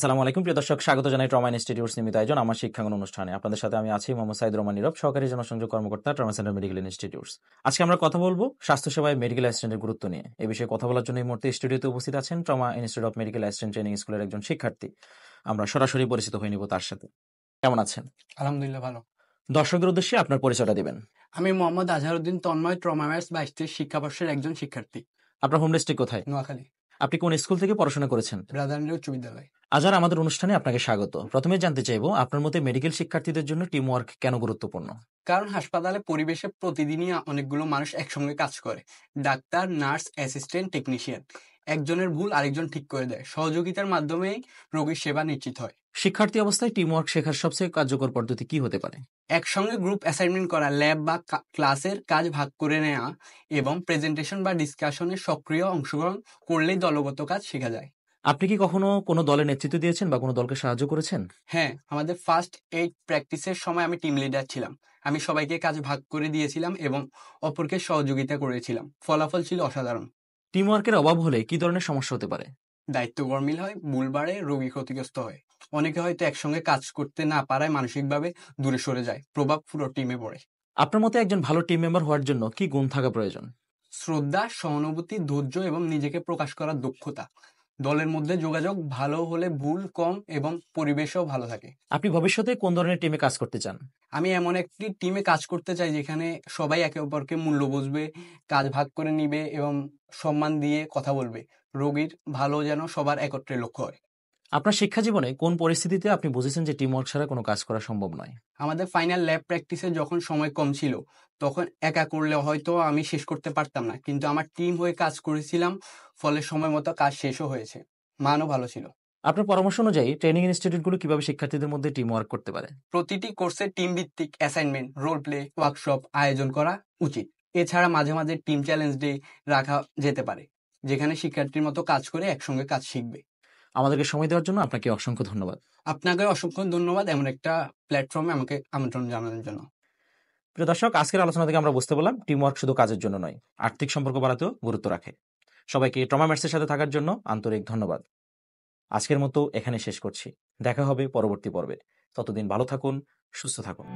আসসালামু আলাইকুম প্রিয় দর্শক, স্বাগত জানাই ট্রমা ইনস্টিটিউটস নিয়মিত আয়োজন আমার শিক্ষাঙ্গন অনুষ্ঠানে। আপনাদের সাথে আমি আছি মোহাম্মদ সাইদুর রহমান নীরব, সহকারী জনসংযোগ কর্মকর্তা, ট্রমা সেন্টার মেডিকেল ইনস্টিটিউটস। আজকে আমরা কথা বলবো স্বাস্থ্যসেবায় মেডিকেল অ্যাসিস্ট্যান্টের গুরুত্ব নিয়ে। এই বিষয়ে কথা বলার জন্য এই মুহূর্তে স্টুডিওতে উপস্থিত আছেন trauma institute of medical assistant training স্কুলের একজন শিক্ষার্থী। আমরা সরাসরি পরিচিত হয়ে নিব তার সাথে। কেমন আছেন? আলহামদুলিল্লাহ ভালো। দর্শকদের উদ্দেশ্যে আপনার পরিচয়টা দিবেন। আমি মোহাম্মদ আজহারউদ্দিন তন্ময়, ট্রমা ম্যাথস 22 শিক্ষাবর্ষের একজন শিক্ষার্থী, আপনার হোম ডিস্ট্রিক্ট কোথায়? নোয়াখালী আপনি কোন স্কুল থেকে পড়াশোনা করেছেন? ব্রাদারহান্ড উচ্চ বিদ্যালয়। আজহার, আমাদের অনুষ্ঠানে আপনাকে স্বাগত। প্রথমে জানতে চাইবো, আপনার মতে মেডিকেল শিক্ষার্থীদের জন্য টিম ওয়ার্ক কেন গুরুত্বপূর্ণ? কারণ হাসপাতালে পরিবেশে প্রতিদিনই অনেকগুলো মানুষ একসঙ্গে কাজ করে। Doctor, nurse, assistant, technician. একজনের ভুল আরেকজন ঠিক করে দেয়। সহযোগিতার মাধ্যমেই রোগীর সেবা নিশ্চিত হয়। শিক্ষার্থী অবস্থায় টিম ওয়ার্ক শেখার সবচেয়ে কার্যকর পদ্ধতি কি হতে পারে? একসঙ্গে গ্রুপ অ্যাসাইনমেন্ট করা, ল্যাব বা ক্লাসের কাজ ভাগ করে নেওয়া এবং প্রেজেন্টেশন বা ডিসকাশনে সক্রিয় অংশগ্রহণ করলেই দলগত কাজ শেখা যায়। আপনি কি কখনো কোনো দলের নেতৃত্ব দিয়েছেন বা কোনো দলকে সাহায্য করেছেন? হ্যাঁ, আমাদের ফার্স্ট এইড প্র্যাকটিসের সময় আমি টিম লিডার ছিলাম। আমি সবাইকে কাজ ভাগ করে দিয়েছিলাম এবং অপরকে সহযোগিতা করেছিলাম। ফলাফল ছিল অসাধারণ। টিম ওয়ার্কের অভাব হলে কি ধরনের সমস্যা হতে পারে? দায়িত্ব গরমিল হয়, ভুল বাড়ে, রোগী ক্ষতিগ্রস্ত হয়। অনেকে হয়তো একসঙ্গে কাজ করতে না পারায় মানসিকভাবে দূরে সরে যায়। প্রভাব পুরো টিমে পড়ে। আপনার মতে একজন ভালো টিম মেম্বার হওয়ার জন্য কি গুণ থাকা প্রয়োজন? শ্রদ্ধা, সহানুভূতি, ধৈর্য এবং নিজেকে প্রকাশ করার দক্ষতা। দলের মধ্যে যোগাযোগ ভালো হলে ভুল কম এবং পরিবেশও ভালো থাকে। আপনি ভবিষ্যতে কোন ধরনের টিমে কাজ করতে চান? আমি এমন একটি টিমে কাজ করতে চাই যেখানে সবাই একে অপরকে মূল্য বুঝবে, কাজ ভাগ করে নিবে এবং সম্মান দিয়ে কথা বলবে। রোগীর ভালো যেন সবার একত্রে লক্ষ্য হয়। আপনার শিক্ষা জীবনে কোন পরিস্থিতিতে আপনি বুঝেছেন যে টিম ওয়ার্ক ছাড়া কোনো কাজ করা সম্ভব নয়? আমাদের ফাইনাল ল্যাব প্র্যাকটিসে যখন সময় কম ছিল, তখন একা করলে হয়তো আমি শেষ করতে পারতাম না, কিন্তু আমার টিম হয়ে কাজ করেছিলাম। ফলে সময় মতো কাজ শেষও হয়েছে। মানও ভালো ছিল। আপনার পরামর্শ অনুযায়ী ট্রেনিং ইনস্টিটিউটগুলো কিভাবে শিক্ষার্থীদের মধ্যে টিম ওয়ার্ক করতে পারে? প্রতিটি কোর্সে টিম ভিত্তিক অ্যাসাইনমেন্ট, রোল প্লে, ওয়ার্কশপ আয়োজন করা উচিত। এছাড়া মাঝে মাঝে টিম চ্যালেঞ্জ ডে রাখা যেতে পারে, যেখানে শিক্ষার্থীর মতো কাজ করে একসঙ্গে কাজ শিখবে। আমাদেরকে সময় দেওয়ার জন্য আপনাকে অসংখ্য ধন্যবাদ। আপনাকে অসংখ্য ধন্যবাদ এমন একটা প্ল্যাটফর্মে আমাকে আমন্ত্রণ জানানোর জন্য। প্রিয় দর্শক, আজকের আলোচনা থেকে আমরা বুঝতে পারলাম টিম ওয়ার্ক শুধু কাজের জন্য নয়, আর্থিক সম্পর্ক বাড়াতেও গুরুত্ব রাখে। সবাইকে ট্রমা ম্যাটসের সাথে থাকার জন্য আন্তরিক ধন্যবাদ। আজকের মতো এখানে শেষ করছি। দেখা হবে পরবর্তী পর্বে। ততদিন ভালো থাকুন, সুস্থ থাকুন।